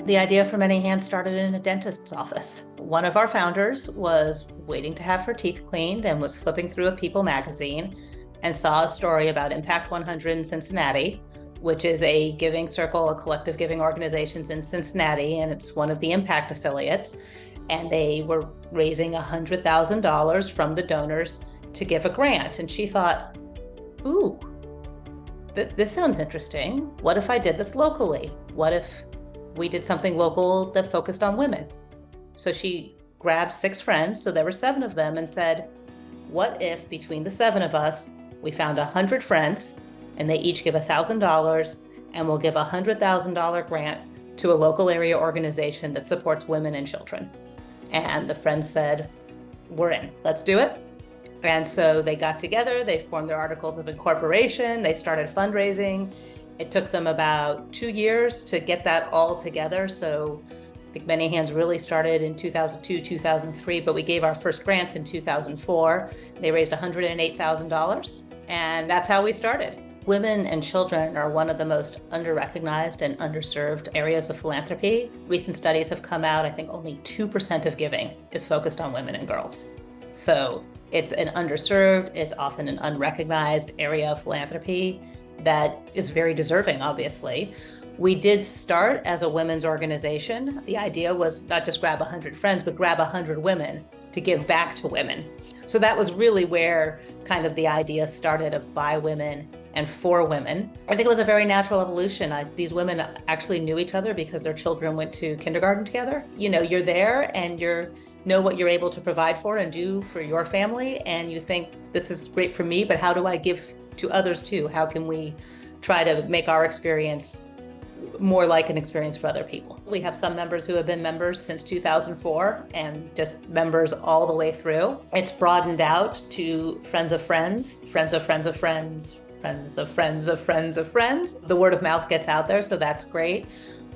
The idea for Many Hands started in a dentist's office. One of our founders was waiting to have her teeth cleaned and was flipping through a People magazine and saw a story about Impact 100 in Cincinnati, which is a giving circle, a collective giving organizations in Cincinnati, and it's one of the Impact affiliates. And they were raising $100,000 from the donors to give a grant. And she thought, ooh, this sounds interesting. What if I did this locally? What if we did something local that focused on women? So she grabbed 6 friends, so there were 7 of them, and said, what if between the 7 of us, we found 100 friends and they each give $1,000 and we'll give a $100,000 grant to a local area organization that supports women and children. And the friends said, we're in, let's do it. And so they got together, they formed their articles of incorporation, they started fundraising. It took them about 2 years to get that all together. So I think Many Hands really started in 2002, 2003, but we gave our first grants in 2004. They raised $108,000, and that's how we started. Women and children are one of the most under-recognized and underserved areas of philanthropy. Recent studies have come out, I think only 2% of giving is focused on women and girls. So it's an underserved, it's often an unrecognized area of philanthropy that is very deserving, obviously. We did start as a women's organization. The idea was not just grab 100 friends, but grab 100 women to give back to women. So that was really where kind of the idea started of by women and for women. I think it was a very natural evolution. These women actually knew each other because their children went to kindergarten together. You know, you're there and you know what you're able to provide for and do for your family, and you think, this is great for me, but how do I give to others too? How can we try to make our experience more like an experience for other people? We have some members who have been members since 2004 and just members all the way through. It's broadened out to friends of friends, friends of friends of friends, friends of friends of friends of friends. The word of mouth gets out there, so that's great.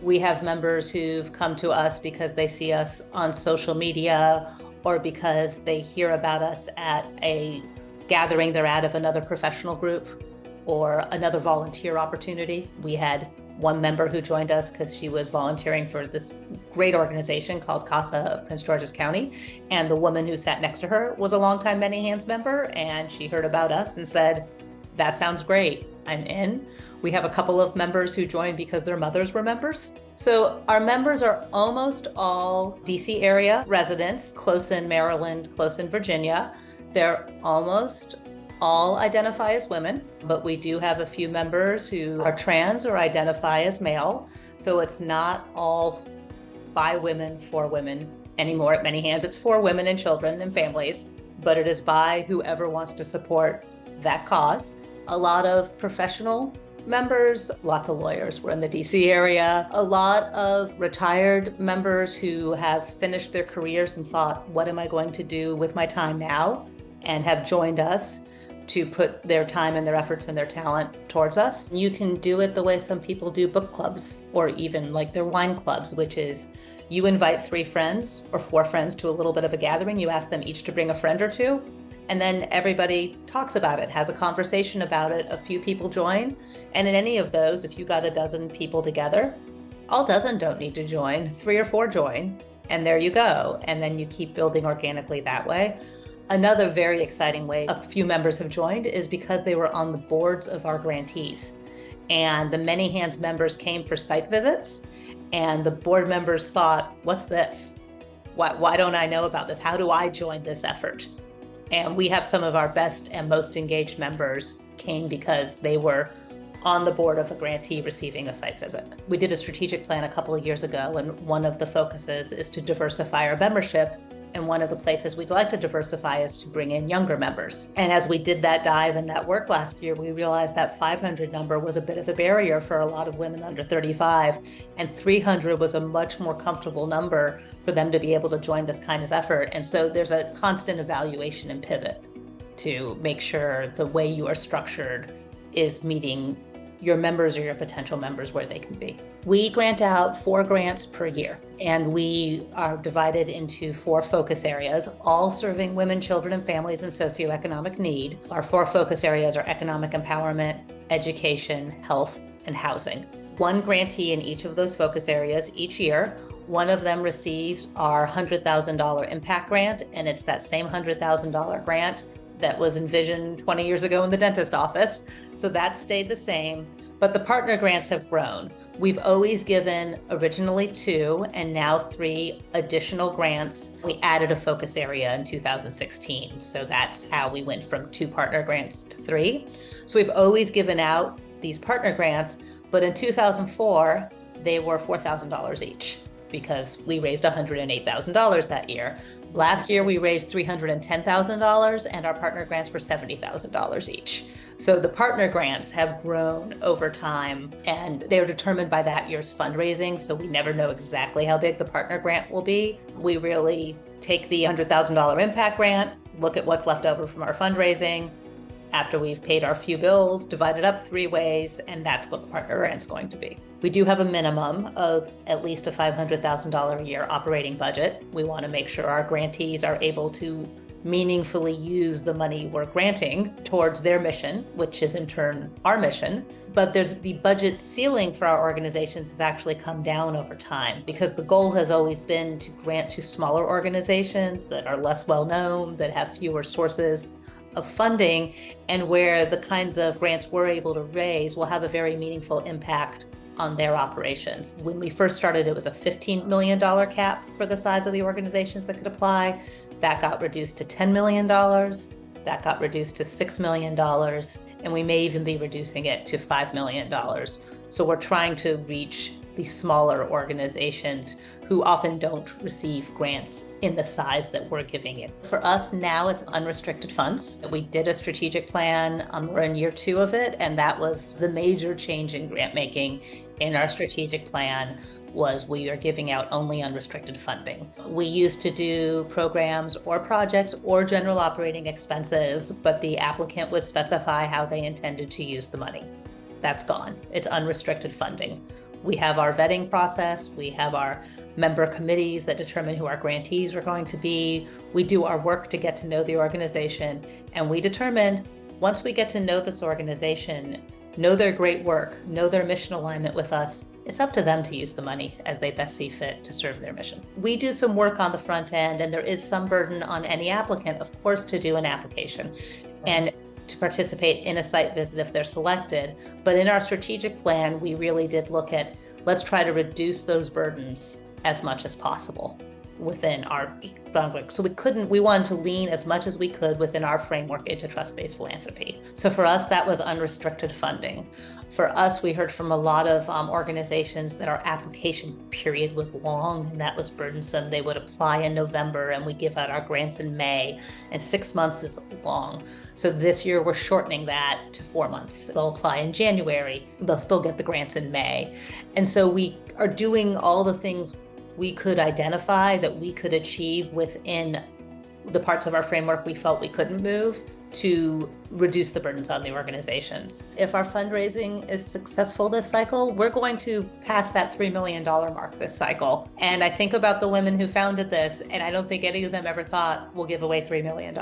We have members who've come to us because they see us on social media or because they hear about us at a gathering they're at of another professional group or another volunteer opportunity. We had one member who joined us because she was volunteering for this great organization called CASA of Prince George's County. And the woman who sat next to her was a longtime Many Hands member, and she heard about us and said, that sounds great, I'm in. We have a couple of members who joined because their mothers were members. So our members are almost all DC area residents, close in Maryland, close in Virginia. They're almost all identify as women, but we do have a few members who are trans or identify as male. So it's not all by women for women anymore at Many Hands. It's for women and children and families, but it is by whoever wants to support that cause. A lot of professional members, lots of lawyers. We're in the DC area. A lot of retired members who have finished their careers and thought, what am I going to do with my time now? And have joined us to put their time and their efforts and their talent towards us. You can do it the way some people do book clubs or even like their wine clubs, which is you invite 3 friends or 4 friends to a little bit of a gathering. You ask them each to bring a friend or 2, and then everybody talks about it, has a conversation about it. A few people join. And in any of those, if you got a dozen people together, all dozen don't need to join, 3 or 4 join, and there you go. And then you keep building organically that way. Another very exciting way a few members have joined is because they were on the boards of our grantees. And the Many Hands members came for site visits, and the board members thought, what's this? Why don't I know about this? How do I join this effort? And we have some of our best and most engaged members came because they were on the board of a grantee receiving a site visit. We did a strategic plan a couple of years ago, and one of the focuses is to diversify our membership. And one of the places we'd like to diversify is to bring in younger members. And as we did that dive and that work last year, we realized that 500 number was a bit of a barrier for a lot of women under 35, and 300 was a much more comfortable number for them to be able to join this kind of effort. And so there's a constant evaluation and pivot to make sure the way you are structured is meeting your members or your potential members where they can be. We grant out 4 grants per year, and we are divided into 4 focus areas, all serving women, children, and families in socioeconomic need. Our 4 focus areas are economic empowerment, education, health, and housing. one grantee in each of those focus areas each year. One of them receives our $100,000 impact grant, and it's that same $100,000 grant that was envisioned 20 years ago in the dentist office. So that stayed the same, but the partner grants have grown. We've always given originally 2 and now 3 additional grants. We added a focus area in 2016. So that's how we went from 2 partner grants to 3. So we've always given out these partner grants, but in 2004, they were $4,000 each, because we raised $108,000 that year. Last year, we raised $310,000, and our partner grants were $70,000 each. So the partner grants have grown over time, and they're determined by that year's fundraising, so we never know exactly how big the partner grant will be. We really take the $100,000 impact grant, look at what's left over from our fundraising, after we've paid our few bills, divide it up 3 ways, and that's what the partner grant's going to be. We do have a minimum of at least a $500,000 a year operating budget. We want to make sure our grantees are able to meaningfully use the money we're granting towards their mission, which is in turn our mission. But there's the budget ceiling for our organizations has actually come down over time, because the goal has always been to grant to smaller organizations that are less well known, that have fewer sources of funding, and where the kinds of grants we're able to raise will have a very meaningful impact on their operations. When we first started, it was a $15 million cap for the size of the organizations that could apply. That got reduced to $10 million. That got reduced to $6 million. And we may even be reducing it to $5 million. So we're trying to reach the smaller organizations who often don't receive grants in the size that we're giving it. For us now, it's unrestricted funds. We did a strategic plan, we're in year 2 of it, and that was the major change in grant making in our strategic plan, was we are giving out only unrestricted funding. We used to do programs or projects or general operating expenses, but the applicant would specify how they intended to use the money. That's gone. It's unrestricted funding. We have our vetting process. We have our member committees that determine who our grantees are going to be. We do our work to get to know the organization. And we determined, once we get to know this organization, know their great work, know their mission alignment with us, it's up to them to use the money as they best see fit to serve their mission. We do some work on the front end, and there is some burden on any applicant, of course, to do an application and to participate in a site visit if they're selected. But in our strategic plan, we really did look at, let's try to reduce those burdens as much as possible within our framework. So we wanted to lean as much as we could within our framework into trust-based philanthropy. So for us, that was unrestricted funding. For us, we heard from a lot of organizations that our application period was long and that was burdensome. They would apply in November and we give out our grants in May, and 6 months is long. So this year we're shortening that to 4 months. They'll apply in January, they'll still get the grants in May. And so we are doing all the things we could identify that we could achieve within the parts of our framework we felt we couldn't move to reduce the burdens on the organizations. If our fundraising is successful this cycle, we're going to pass that $3 million mark this cycle. And I think about the women who founded this, and I don't think any of them ever thought we'll give away $3 million.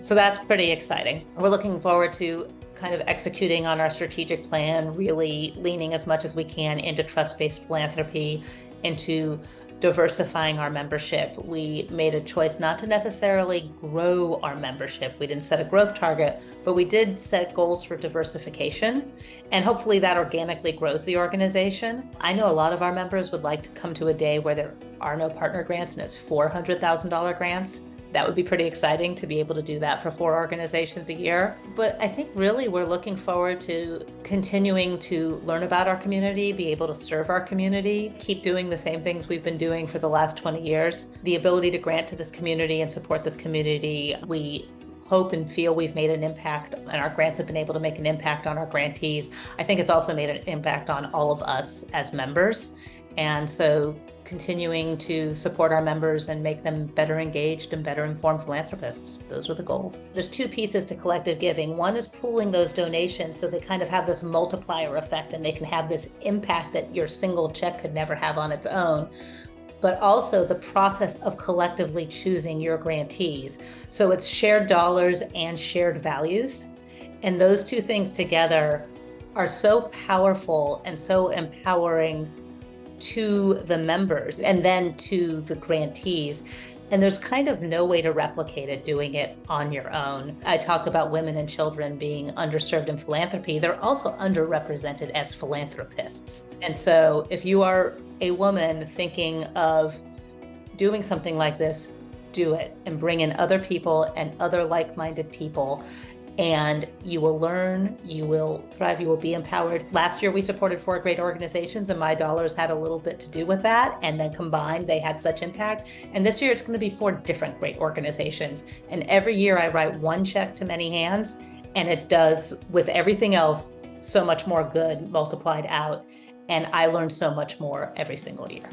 So that's pretty exciting. We're looking forward to kind of executing on our strategic plan, really leaning as much as we can into trust-based philanthropy, into diversifying our membership. We made a choice not to necessarily grow our membership. We didn't set a growth target, but we did set goals for diversification, and hopefully that organically grows the organization. I know a lot of our members would like to come to a day where there are no partner grants and it's $400,000 grants. That would be pretty exciting to be able to do that for 4 organizations a year. But I think really we're looking forward to continuing to learn about our community, be able to serve our community, keep doing the same things we've been doing for the last 20 years. The ability to grant to this community and support this community, we hope and feel we've made an impact, and our grants have been able to make an impact on our grantees. I think it's also made an impact on all of us as members. And so continuing to support our members and make them better engaged and better informed philanthropists. Those are the goals. There's 2 pieces to collective giving. One is pooling those donations so they kind of have this multiplier effect and they can have this impact that your single check could never have on its own. But also the process of collectively choosing your grantees. So it's shared dollars and shared values. And those 2 things together are so powerful and so empowering to the members and then to the grantees. And there's kind of no way to replicate it doing it on your own. I talk about women and children being underserved in philanthropy. They're also underrepresented as philanthropists. And so if you are a woman thinking of doing something like this, do it and bring in other people and other like-minded people. And you will learn, you will thrive, you will be empowered. Last year, we supported 4 great organizations, and my dollars had a little bit to do with that. And then combined, they had such impact. And this year, it's going to be 4 different great organizations. And every year, I write one check to many hands, and it does, with everything else, so much more good multiplied out. And I learn so much more every single year.